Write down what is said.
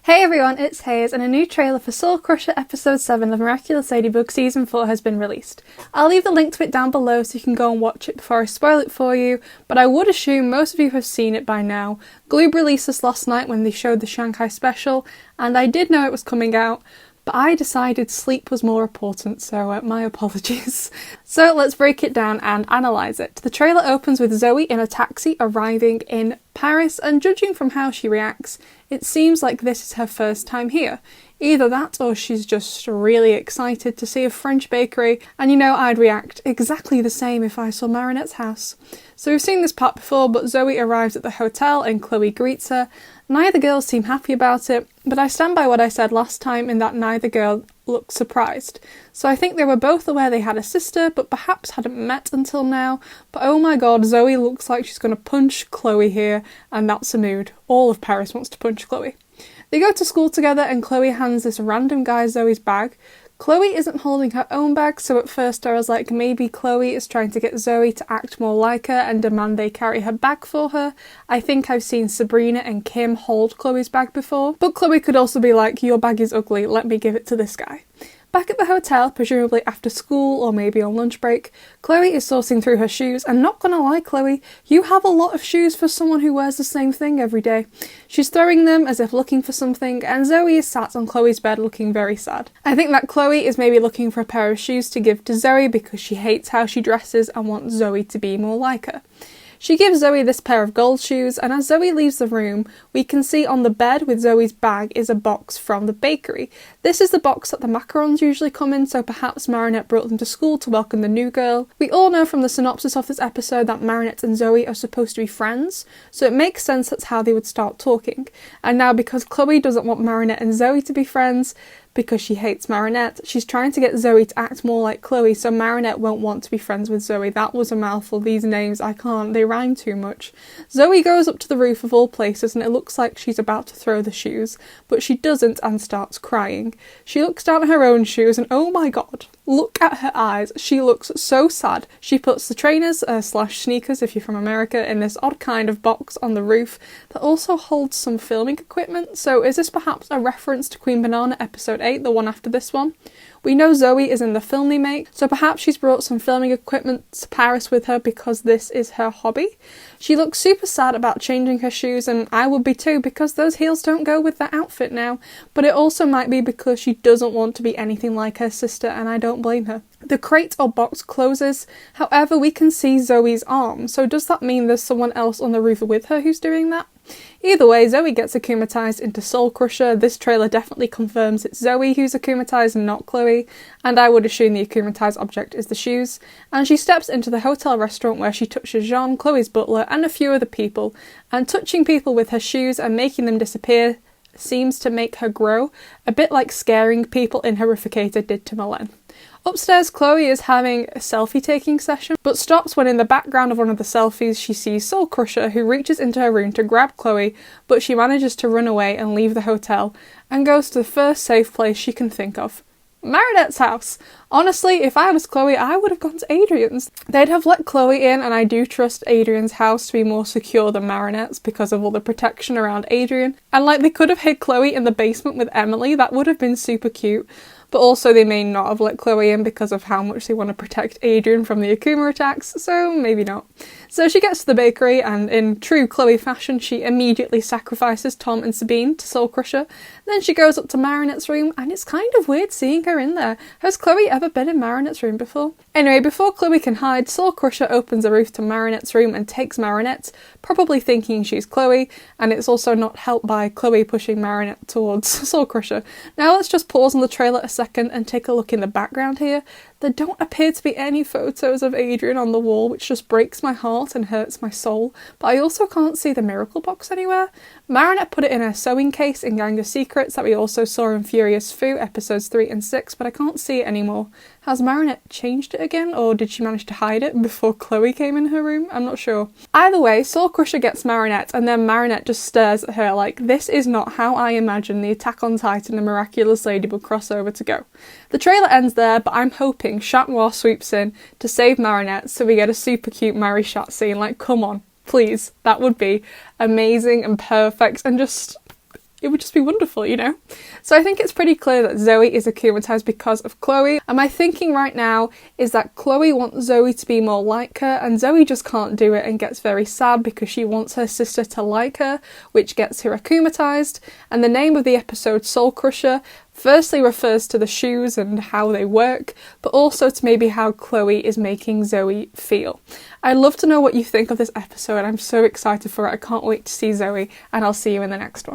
Hey everyone, it's Hayes, and a new trailer for Soul Crusher Episode 7 of Miraculous Ladybug Season 4 has been released. I'll leave the link to it down below so you can go and watch it before I spoil it for you, but I would assume most of you have seen it by now. Gloob released this last night when they showed the Shanghai special, and I did know it was coming out, but I decided sleep was more important, so my apologies. So let's break it down and analyse it. The trailer opens with Zoe in a taxi arriving in Paris, and judging from how she reacts, it seems like this is her first time here. Either that or she's just really excited to see a French bakery, and you know I'd react exactly the same if I saw Marinette's house. So we've seen this part before, but Zoe arrives at the hotel and Chloe greets her. Neither girl seem happy about it, but I stand by what I said last time in that neither girl looked surprised. So I think they were both aware they had a sister, but perhaps hadn't met until now. But oh my god, Zoe looks like she's going to punch Chloe here, and that's a mood. All of Paris wants to punch Chloe. They go to school together and Chloe hands this random guy Zoe's bag. Chloe isn't holding her own bag, so at first I was like, maybe Chloe is trying to get Zoe to act more like her and demand they carry her bag for her. I think I've seen Sabrina and Kim hold Chloe's bag before, but Chloe could also be like, your bag is ugly, let me give it to this guy. Back at the hotel, presumably after school or maybe on lunch break, Chloe is sorting through her shoes, and not gonna lie Chloe, you have a lot of shoes for someone who wears the same thing every day. She's throwing them as if looking for something, and Zoe is sat on Chloe's bed looking very sad. I think that Chloe is maybe looking for a pair of shoes to give to Zoe because she hates how she dresses and wants Zoe to be more like her. She gives Zoe this pair of gold shoes, and as Zoe leaves the room, we can see on the bed with Zoe's bag is a box from the bakery. This is the box that the macarons usually come in, so perhaps Marinette brought them to school to welcome the new girl. We all know from the synopsis of this episode that Marinette and Zoe are supposed to be friends, so it makes sense that's how they would start talking. And now because Chloe doesn't want Marinette and Zoe to be friends, because she hates Marinette, she's trying to get Zoe to act more like Chloe so Marinette won't want to be friends with Zoe. That was a mouthful, these names, I can't, they rhyme too much. Zoe goes up to the roof of all places and it looks like she's about to throw the shoes, but she doesn't and starts crying. She looks down at her own shoes and oh my god, look at her eyes, she looks so sad. She puts the trainers, slash sneakers if you're from America, in this odd kind of box on the roof that also holds some filming equipment. So is this perhaps a reference to Queen Banana episode 8, the one after this one? We know Zoe is in the film they make, so perhaps she's brought some filming equipment to Paris with her because this is her hobby. She looks super sad about changing her shoes, and I would be too because those heels don't go with that outfit now, but it also might be because she doesn't want to be anything like her sister, and I don't blame her. The crate or box closes, however we can see Zoe's arm, so does that mean there's someone else on the roof with her who's doing that? Either way, Zoe gets akumatized into Soul Crusher. This trailer definitely confirms it's Zoe who's akumatized and not Chloe, and I would assume the akumatized object is the shoes. And she steps into the hotel restaurant where she touches Jean, Chloe's butler, and a few other people, and touching people with her shoes and making them disappear seems to make her grow, a bit like scaring people in Horrificator did to Malene. Upstairs, Chloe is having a selfie-taking session, but stops when in the background of one of the selfies she sees Soul Crusher, who reaches into her room to grab Chloe, but she manages to run away and leave the hotel, and goes to the first safe place she can think of. Marinette's house! Honestly, if I was Chloe, I would have gone to Adrian's. They'd have let Chloe in, and I do trust Adrian's house to be more secure than Marinette's because of all the protection around Adrian. And like, they could have hid Chloe in the basement with Emily, that would have been super cute. But also they may not have let Chloe in because of how much they want to protect Adrian from the Akuma attacks, so maybe not. So she gets to the bakery and in true Chloe fashion she immediately sacrifices Tom and Sabine to Soul Crusher. Then she goes up to Marinette's room and it's kind of weird seeing her in there. Has Chloe ever been in Marinette's room before? Anyway, before Chloe can hide, Soul Crusher opens the roof to Marinette's room and takes Marinette, probably thinking she's Chloe, and it's also not helped by Chloe pushing Marinette towards Soul Crusher. Now let's just pause on the trailer a second and take a look in the background here. There don't appear to be any photos of Adrian on the wall, which just breaks my heart and hurts my soul, but I also can't see the miracle box anywhere. Marinette put it in her sewing case in Gang of Secrets that we also saw in Furious Fu episodes 3 and 6, but I can't see it anymore. Has Marinette changed it again, or did she manage to hide it before Chloe came in her room? I'm not sure. Either way, Soul Crusher gets Marinette, and then Marinette just stares at her like, this is not how I imagine the Attack on Titan and Miraculous Ladybug crossover to go. The trailer ends there, but I'm hoping Chat Noir swoops in to save Marinette so we get a super cute Marie-Chat scene. Like, come on, please. That would be amazing and perfect and just it would just be wonderful, you know? So I think it's pretty clear that Zoe is akumatized because of Chloe, and my thinking right now is that Chloe wants Zoe to be more like her, and Zoe just can't do it and gets very sad because she wants her sister to like her, which gets her akumatized. And the name of the episode, Soul Crusher, firstly refers to the shoes and how they work, but also to maybe how Chloe is making Zoe feel. I'd love to know what you think of this episode. I'm so excited for it. I can't wait to see Zoe, and I'll see you in the next one.